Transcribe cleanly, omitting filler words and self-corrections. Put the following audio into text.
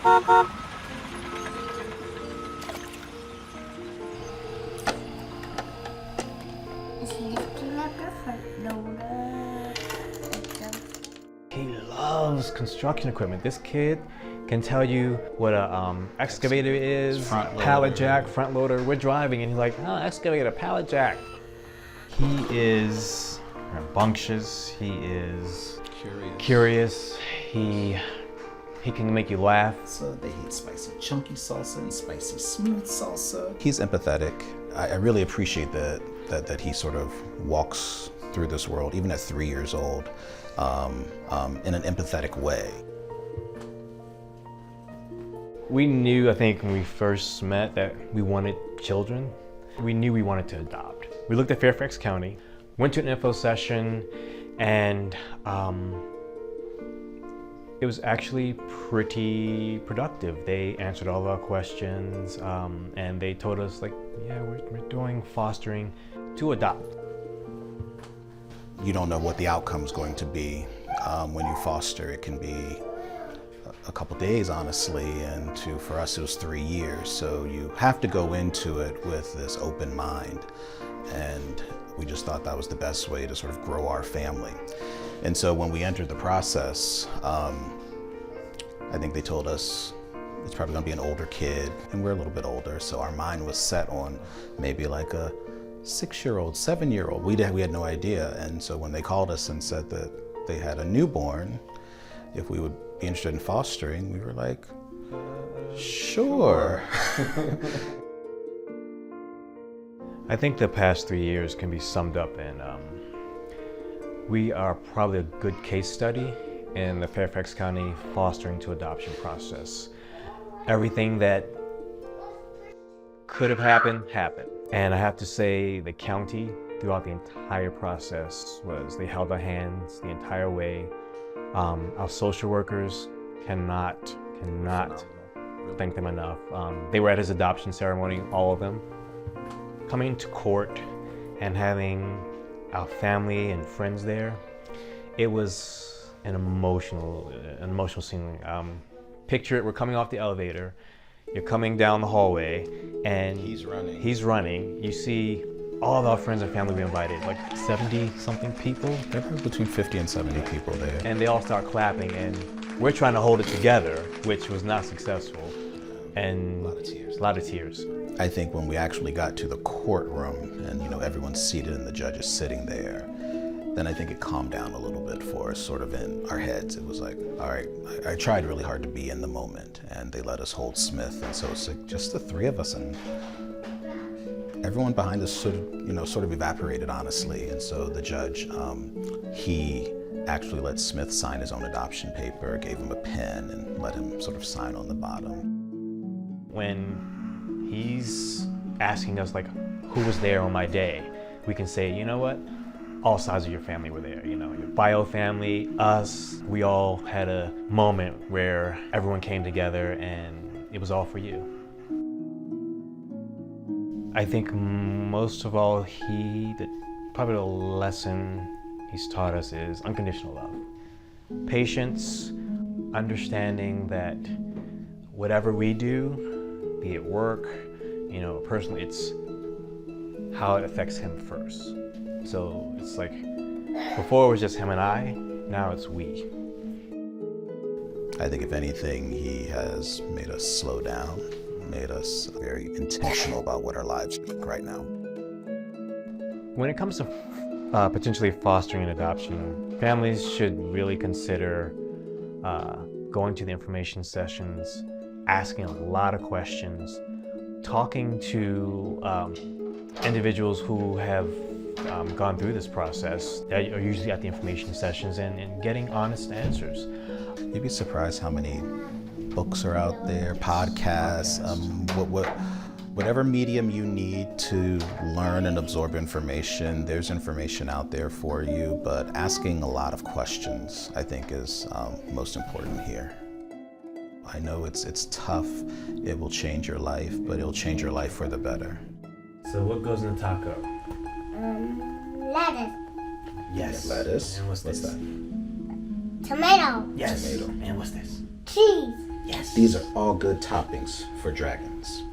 Is he lifting up the front loader? He loves construction equipment. This kid can tell you what a excavator is, pallet jack, front loader. We're driving and he's like, oh, excavator, pallet jack. He is rambunctious. He is curious. He can make you laugh. So they eat spicy chunky salsa and spicy smooth salsa. He's empathetic. I really appreciate that he sort of walks through this world, even at 3 years old, in an empathetic way. We knew, I think, when we first met that we wanted children. We knew we wanted to adopt. We looked at Fairfax County, went to an info session, and it was actually pretty productive. They answered all of our questions, and they told us, like, yeah, we're doing fostering to adopt. You don't know what the outcome's going to be when you foster. It can be a couple days, honestly, and for us it was 3 years. So you have to go into it with this open mind, and we just thought that was the best way to sort of grow our family. And so when we entered the process, I think they told us it's probably gonna be an older kid, and we're a little bit older, so our mind was set on maybe like a 6-year-old, 7-year-old. We had no idea. And so when they called us and said that they had a newborn, if we would be interested in fostering, we were like, sure. I think the past 3 years can be summed up in, we are probably a good case study in the Fairfax County fostering to adoption process. Everything that could have happened, happened. And I have to say the county throughout the entire process they held our hands the entire way. Our social workers cannot thank them enough. They were at his adoption ceremony, all of them. Coming to court and having our family and friends there, it was an emotional scene. Picture it, we're coming off the elevator, you're coming down the hallway, and he's running. You see all of our friends and family we invited, like 70-something people. There were between 50 and 70 people there. And they all start clapping, and we're trying to hold it together, which was not successful. And a lot of tears. I think when we actually got to the courtroom and everyone's seated and the judge is sitting there, then I think it calmed down a little bit for us, sort of in our heads. It was like, all right, I tried really hard to be in the moment, and they let us hold Smith, and so it's like just the 3 of us, and everyone behind us sort of evaporated, honestly. And so the judge, he actually let Smith sign his own adoption paper, gave him a pen, and let him sort of sign on the bottom. When he's asking us, like, who was there on my day, we can say, you know what? All sides of your family were there, your bio family, us. We all had a moment where everyone came together and it was all for you. I think most of all, probably the lesson he's taught us is unconditional love. Patience, understanding that whatever we do, be it work, personally, it's how it affects him first. So it's like, before it was just him and I, now it's we. I think if anything, he has made us slow down, made us very intentional about what our lives are like right now. When it comes to potentially fostering an adoption, families should really consider going to the information sessions, asking a lot of questions, talking to individuals who have gone through this process that are usually at the information sessions and getting honest answers. You'd be surprised how many books are out there, podcasts, whatever medium you need to learn and absorb information, there's information out there for you, but asking a lot of questions, I think, is most important here. I know it's tough, it will change your life, but it'll change your life for the better. So what goes in the taco? Lettuce. Yes. Lettuce. And what's this? that? Tomato. Yes. Tomato. And what's this? Cheese. Yes. These are all good toppings for dragons.